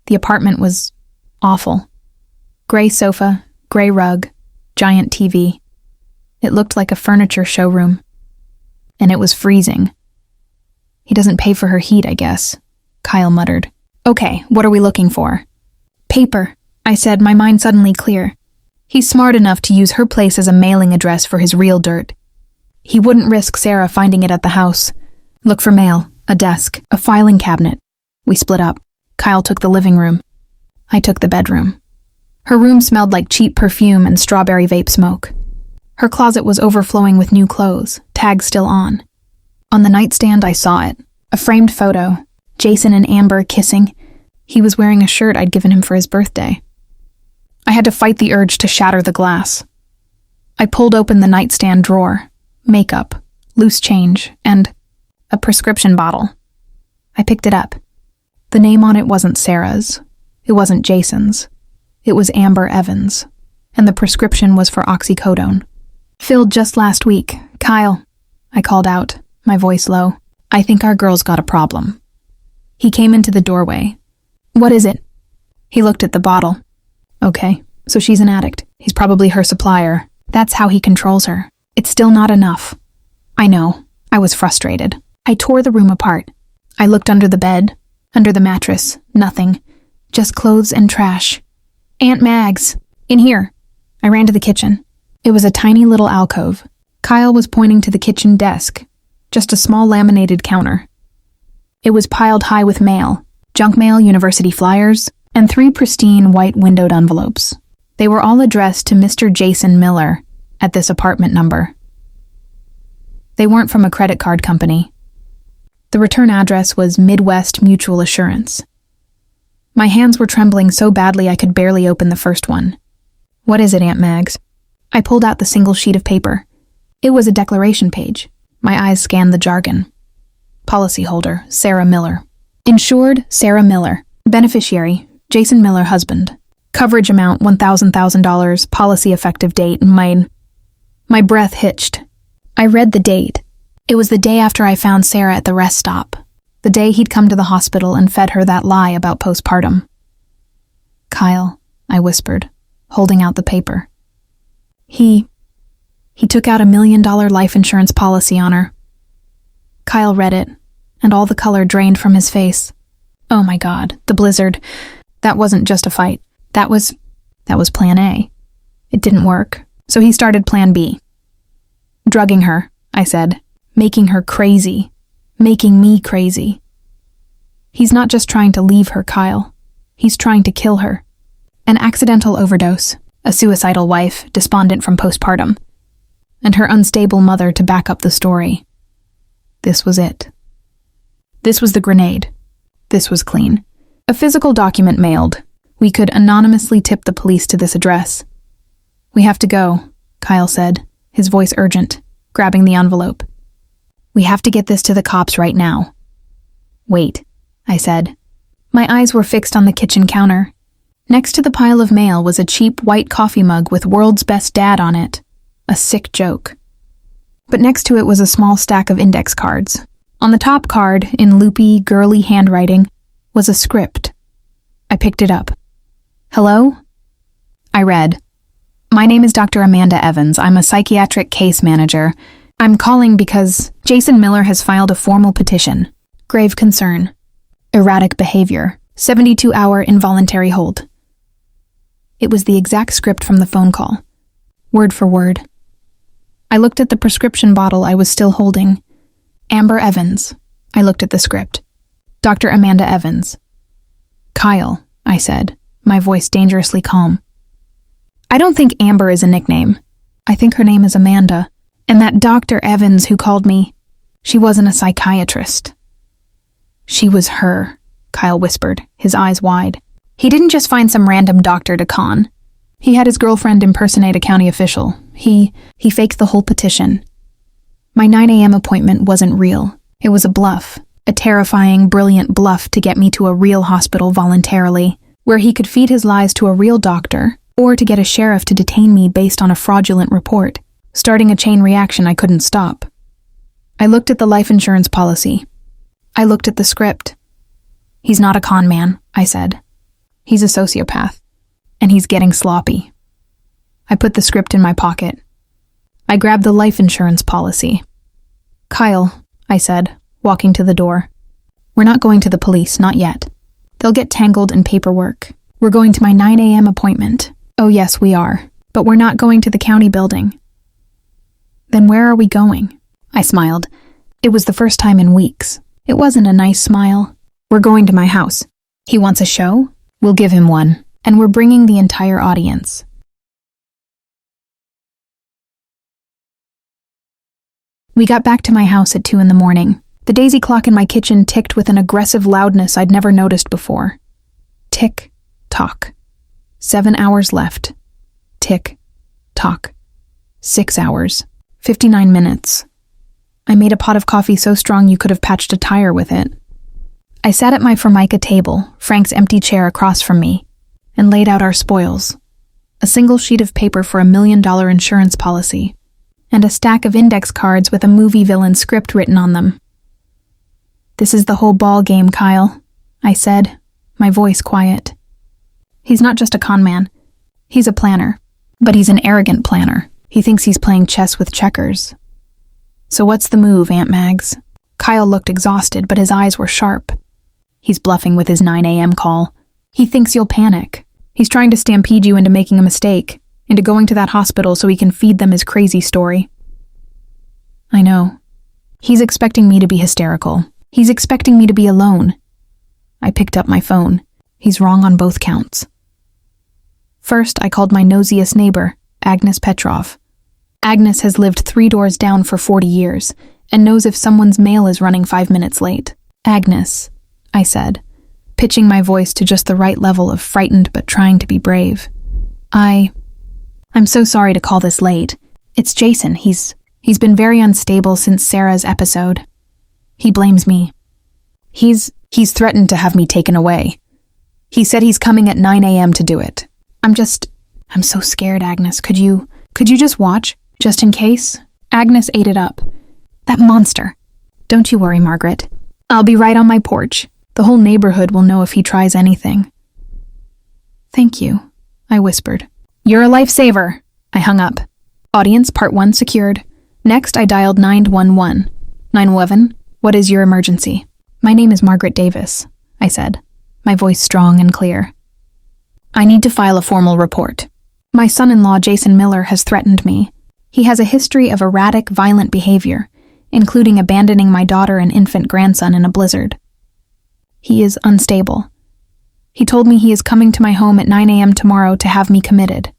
The apartment was awful. Gray sofa, gray rug, giant TV. It looked like a furniture showroom. And it was freezing. "He doesn't pay for her heat, I guess," Kyle muttered. "Okay, what are we looking for?" "Paper," I said, my mind suddenly clear. He's smart enough to use her place as a mailing address for his real dirt. He wouldn't risk Sarah finding it at the house. Look for mail, a desk, a filing cabinet. We split up. Kyle took the living room. I took the bedroom. Her room smelled like cheap perfume and strawberry vape smoke. Her closet was overflowing with new clothes, tags still on. On the nightstand, I saw it. A framed photo. Jason and Amber kissing. He was wearing a shirt I'd given him for his birthday. I had to fight the urge to shatter the glass. I pulled open the nightstand drawer. Makeup, loose change, and a prescription bottle. I picked it up. The name on it wasn't Sarah's. It wasn't Jason's. It was Amber Evans, and the prescription was for oxycodone. Filled just last week. Kyle, I called out, my voice low. I think our girl's got a problem. He came into the doorway. What is it? He looked at the bottle. Okay, so she's an addict. He's probably her supplier. That's how he controls her. It's still not enough. I know. I was frustrated. I tore the room apart. I looked under the bed, under the mattress. Nothing. Just clothes and trash. Aunt Mags, in here. I ran to the kitchen. It was a tiny little alcove. Kyle was pointing to the kitchen desk, just a small laminated counter. It was piled high with mail, junk mail, university flyers, and 3 pristine white windowed envelopes. They were all addressed to Mr. Jason Miller at this apartment number. They weren't from a credit card company. The return address was Midwest Mutual Assurance. My hands were trembling so badly I could barely open the first one. What is it, Aunt Mags? I pulled out the single sheet of paper. It was a declaration page. My eyes scanned the jargon. Policyholder, Sarah Miller. Insured, Sarah Miller. Beneficiary, Jason Miller, husband. Coverage amount, $1,000. Policy effective date, My breath hitched. I read the date. It was the day after I found Sarah at the rest stop. The day he'd come to the hospital and fed her that lie about postpartum. Kyle, I whispered, holding out the paper. He took out $1 million life insurance policy on her. Kyle read it, and all the color drained from his face. Oh my God, the blizzard. That wasn't just a fight. That was plan A. It didn't work, so he started plan B. Drugging her, I said, making her crazy, making me crazy. He's not just trying to leave her, Kyle. He's trying to kill her. An accidental overdose, a suicidal wife, despondent from postpartum, and her unstable mother to back up the story. This was it. This was the grenade. This was clean. A physical document mailed. We could anonymously tip the police to this address. We have to go, Kyle said, his voice urgent, grabbing the envelope. We have to get this to the cops right now. Wait, I said. My eyes were fixed on the kitchen counter. Next to the pile of mail was a cheap white coffee mug with "World's Best Dad" on it. A sick joke. But next to it was a small stack of index cards. On the top card, in loopy, girly handwriting, was a script. I picked it up. Hello? I read. My name is Dr. Amanda Evans. I'm a psychiatric case manager. I'm calling because Jason Miller has filed a formal petition. Grave concern. Erratic behavior. 72-hour involuntary hold. It was the exact script from the phone call. Word for word. I looked at the prescription bottle I was still holding. Amber Evans. I looked at the script. Dr. Amanda Evans. Kyle, I said, my voice dangerously calm. I don't think Amber is a nickname. I think her name is Amanda. And that Dr. Evans who called me, she wasn't a psychiatrist. She was her, Kyle whispered, his eyes wide. He didn't just find some random doctor to con. He had his girlfriend impersonate a county official. He faked the whole petition. My 9 a.m. appointment wasn't real. It was a bluff. A terrifying, brilliant bluff to get me to a real hospital voluntarily, where he could feed his lies to a real doctor, or to get a sheriff to detain me based on a fraudulent report, starting a chain reaction I couldn't stop. I looked at the life insurance policy. I looked at the script. He's not a con man, I said. He's a sociopath, and he's getting sloppy. I put the script in my pocket. I grabbed the life insurance policy. Kyle, I said, walking to the door. We're not going to the police, not yet. They'll get tangled in paperwork. We're going to my 9 a.m. appointment. Oh yes, we are. But we're not going to the county building. Then where are we going? I smiled. It was the first time in weeks. It wasn't a nice smile. We're going to my house. He wants a show? We'll give him one. And we're bringing the entire audience. We got back to my house at 2 a.m. The daisy clock in my kitchen ticked with an aggressive loudness I'd never noticed before. Tick, tock. 7 hours left. Tick, tock. 6 hours. 59 minutes. I made a pot of coffee so strong you could have patched a tire with it. I sat at my Formica table, Frank's empty chair across from me, and laid out our spoils. A single sheet of paper for $1 million insurance policy, and a stack of index cards with a movie villain script written on them. "This is the whole ball game, Kyle," I said, my voice quiet. He's not just a con man. He's a planner, but he's an arrogant planner. He thinks he's playing chess with checkers. "So what's the move, Aunt Mags?" Kyle looked exhausted, but his eyes were sharp. "He's bluffing with his 9 a.m. call. He thinks you'll panic. He's trying to stampede you into making a mistake, into going to that hospital so he can feed them his crazy story." "I know. He's expecting me to be hysterical. He's expecting me to be alone." I picked up my phone. He's wrong on both counts. First, I called my nosiest neighbor, Agnes Petrov. Agnes has lived 3 doors down for 40 years and knows if someone's mail is running 5 minutes late. "Agnes," I said, pitching my voice to just the right level of frightened but trying to be brave. I'm so sorry to call this late. It's Jason. He's been very unstable since Sarah's episode. He blames me. He's threatened to have me taken away. He said he's coming at 9 a.m. to do it. I'm so scared, Agnes. Could you just watch, just in case?" Agnes ate it up. "That monster. Don't you worry, Margaret. I'll be right on my porch. The whole neighborhood will know if he tries anything." "Thank you," I whispered. "You're a lifesaver." I hung up. Audience part 1 secured. Next, I dialed 911. 911, what is your emergency? "My name is Margaret Davis," I said, my voice strong and clear. "I need to file a formal report. My son-in-law, Jason Miller, has threatened me. He has a history of erratic, violent behavior, including abandoning my daughter and infant grandson in a blizzard. He is unstable. He told me he is coming to my home at 9 a.m. tomorrow to have me committed.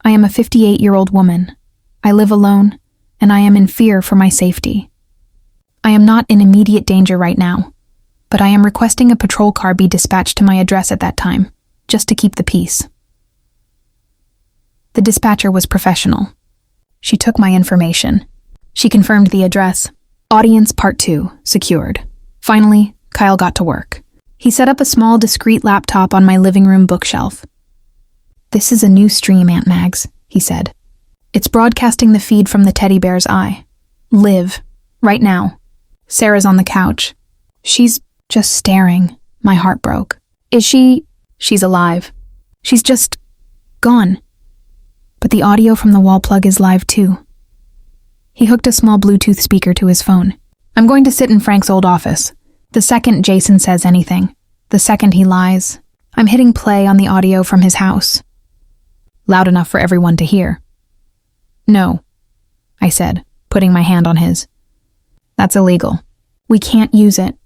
I am a 58-year-old woman. I live alone, and I am in fear for my safety. I am not in immediate danger right now, but I am requesting a patrol car be dispatched to my address at that time, just to keep the peace." The dispatcher was professional. She took my information. She confirmed the address. Audience part 2 secured. Finally, Kyle got to work. He set up a small, discreet laptop on my living room bookshelf. "This is a new stream, Aunt Mags," he said. "It's broadcasting the feed from the teddy bear's eye. Live. Right now. Sarah's on the couch. She's just staring." My heart broke. "Is she?" "She's alive. She's just gone. But the audio from the wall plug is live too." He hooked a small Bluetooth speaker to his phone. "I'm going to sit in Frank's old office. The second Jason says anything, the second he lies, I'm hitting play on the audio from his house. Loud enough for everyone to hear." "No," I said, putting my hand on his. "That's illegal. We can't use it."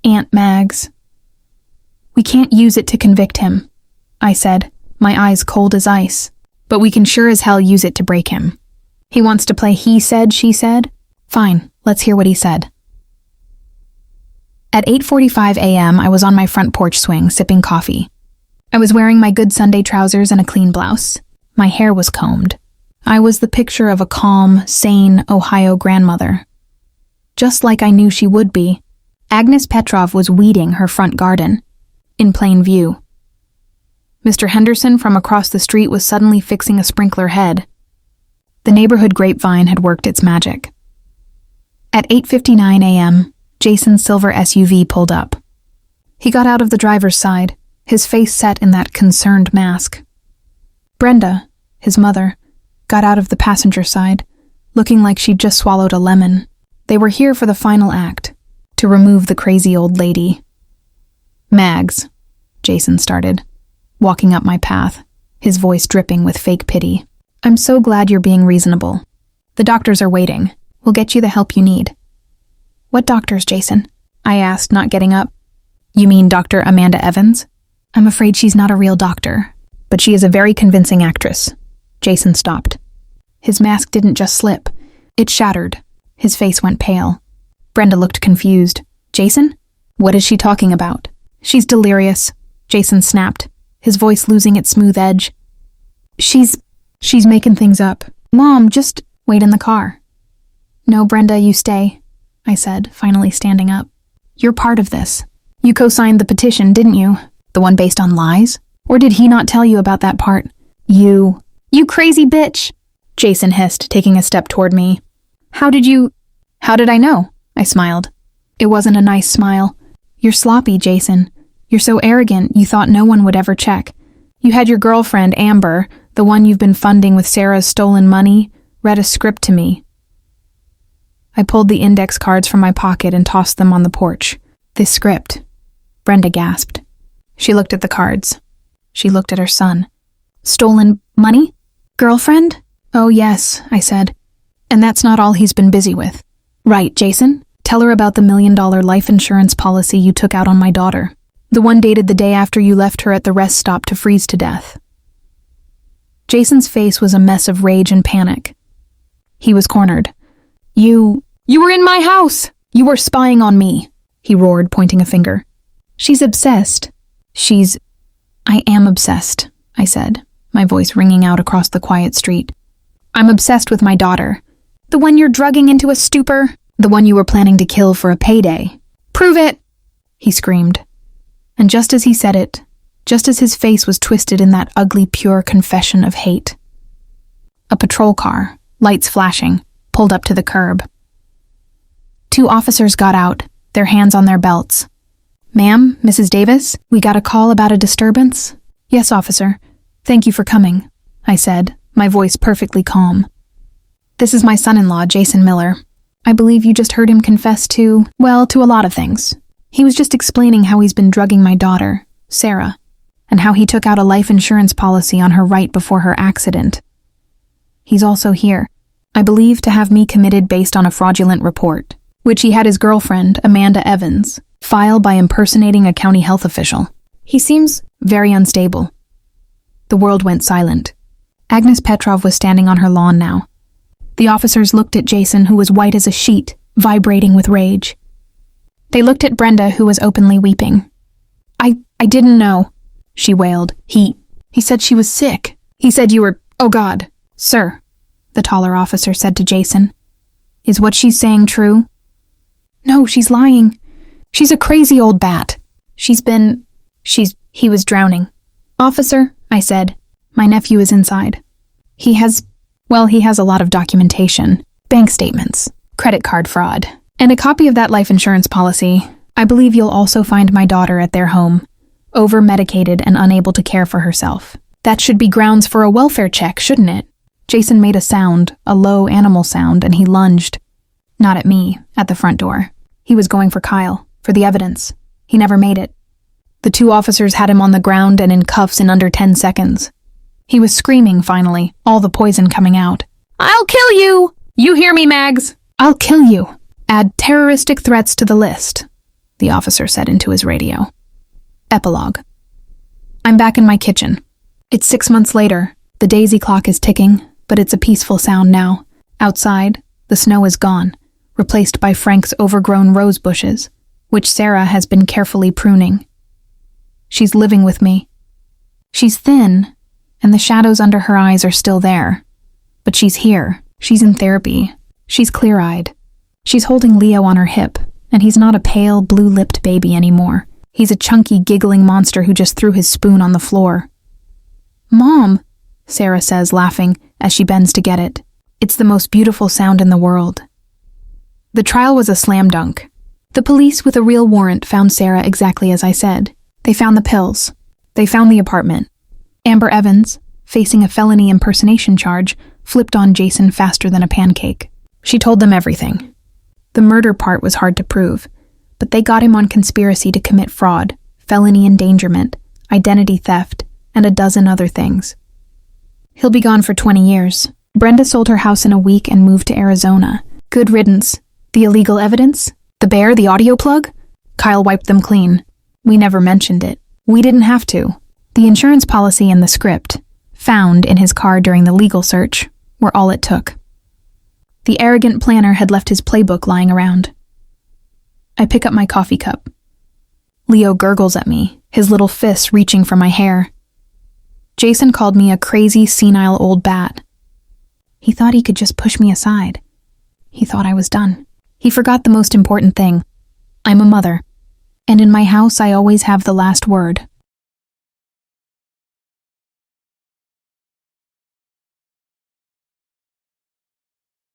"Aunt Mags." "We can't use it to convict him," I said, my eyes cold as ice. "But we can sure as hell use it to break him. He wants to play he said, she said? Fine, let's hear what he said." At 8:45 a.m., I was on my front porch swing, sipping coffee. I was wearing my good Sunday trousers and a clean blouse. My hair was combed. I was the picture of a calm, sane Ohio grandmother. Just like I knew she would be, Agnes Petrov was weeding her front garden, in plain view. Mr. Henderson from across the street was suddenly fixing a sprinkler head. The neighborhood grapevine had worked its magic. At 8:59 a.m., Jason's silver SUV pulled up. He got out of the driver's side, his face set in that concerned mask. Brenda, his mother, got out of the passenger side, looking like she'd just swallowed a lemon. They were here for the final act, to remove the crazy old lady. "Mags," Jason started, walking up my path. his voice dripping with fake pity. "I'm so glad you're being reasonable. The doctors are waiting. We'll get you the help you need." "What doctors, Jason?" I asked, not getting up. "You mean Dr. Amanda Evans?" "I'm afraid she's not a real doctor, but she is a very convincing actress." Jason stopped. His mask didn't just slip. It shattered. His face went pale. Brenda looked confused. "Jason? What is she talking about?" "She's delirious," Jason snapped, his voice losing its smooth edge. She's making things up. Mom, just wait in the car." "No, Brenda, you stay," I said, finally standing up. "You're part of this. You co-signed the petition, didn't you? The one based on lies? Or did he not tell you about that part? You crazy bitch," Jason hissed, taking a step toward me. How did I know?" I smiled. It wasn't a nice smile. "You're sloppy, Jason. You're so arrogant you thought no one would ever check. You had your girlfriend, Amber, the one you've been funding with Sarah's stolen money, read a script to me." I pulled the index cards from my pocket and tossed them on the porch. "This script," Brenda gasped. She looked at the cards. She looked at her son. "Stolen money? Girlfriend?" "Oh yes," I said. "And that's not all he's been busy with." "Right, Jason. Tell her about the $1 million life insurance policy you took out on my daughter. The one dated the day after you left her at the rest stop to freeze to death." Jason's face was a mess of rage and panic. He was cornered. You were in my house! You were spying on me!" he roared, pointing a finger. "She's obsessed. I am obsessed," I said, my voice ringing out across the quiet street. "I'm obsessed with my daughter. The one you're drugging into a stupor? The one you were planning to kill for a payday? Prove it!" he screamed. And just as he said it, just as his face was twisted in that ugly, pure confession of hate, a patrol car, lights flashing, pulled up to the curb. 2 officers got out, their hands on their belts. "Ma'am, Mrs. Davis, we got a call about a disturbance?" "Yes, officer. Thank you for coming," I said, my voice perfectly calm. "This is my son-in-law, Jason Miller. I believe you just heard him confess to a lot of things. He was just explaining how he's been drugging my daughter, Sarah, and how he took out a life insurance policy on her right before her accident. He's also here, I believe, to have me committed based on a fraudulent report, which he had his girlfriend, Amanda Evans, file by impersonating a county health official. He seems very unstable." The world went silent. Agnes Petrov was standing on her lawn now. The officers looked at Jason, who was white as a sheet, vibrating with rage. They looked at Brenda, who was openly weeping. I didn't know," she wailed. He said she was sick. He said you were, oh God." "Sir," the taller officer said to Jason, "is what she's saying true?" "No, she's lying. She's a crazy old bat. He was drowning." "Officer," I said, "my nephew is inside. He has a lot of documentation, bank statements, credit card fraud, and a copy of that life insurance policy. I believe you'll also find my daughter at their home, over-medicated and unable to care for herself. That should be grounds for a welfare check, shouldn't it?" Jason made a sound, a low animal sound, and he lunged. Not at me, at the front door. He was going for Kyle, for the evidence. He never made it. The 2 officers had him on the ground and in cuffs in under 10 seconds. He was screaming, finally, all the poison coming out. "I'll kill you! You hear me, Mags? I'll kill you. Add terroristic threats to the list," the officer said into his radio. Epilogue. I'm back in my kitchen. It's 6 months later. The daisy clock is ticking, but it's a peaceful sound now. Outside, the snow is gone, replaced by Frank's overgrown rose bushes, which Sarah has been carefully pruning. She's living with me. She's thin, and the shadows under her eyes are still there. But she's here. She's in therapy. She's clear-eyed. She's holding Leo on her hip, and he's not a pale, blue-lipped baby anymore. He's a chunky, giggling monster who just threw his spoon on the floor. "Mom," Sarah says, laughing, as she bends to get it. It's the most beautiful sound in the world. The trial was a slam dunk. The police with a real warrant found Sarah exactly as I said. They found the pills. They found the apartment. Amber Evans, facing a felony impersonation charge, flipped on Jason faster than a pancake. She told them everything. The murder part was hard to prove, but they got him on conspiracy to commit fraud, felony endangerment, identity theft, and a dozen other things. He'll be gone for 20 years. Brenda sold her house in a week and moved to Arizona. Good riddance. The illegal evidence? The bear, the audio plug? Kyle wiped them clean. We never mentioned it. We didn't have to. The insurance policy and the script, found in his car during the legal search, were all it took. The arrogant planner had left his playbook lying around. I pick up my coffee cup. Leo gurgles at me, his little fists reaching for my hair. Jason called me a crazy, senile old bat. He thought he could just push me aside. He thought I was done. He forgot the most important thing. I'm a mother. And in my house, I always have the last word.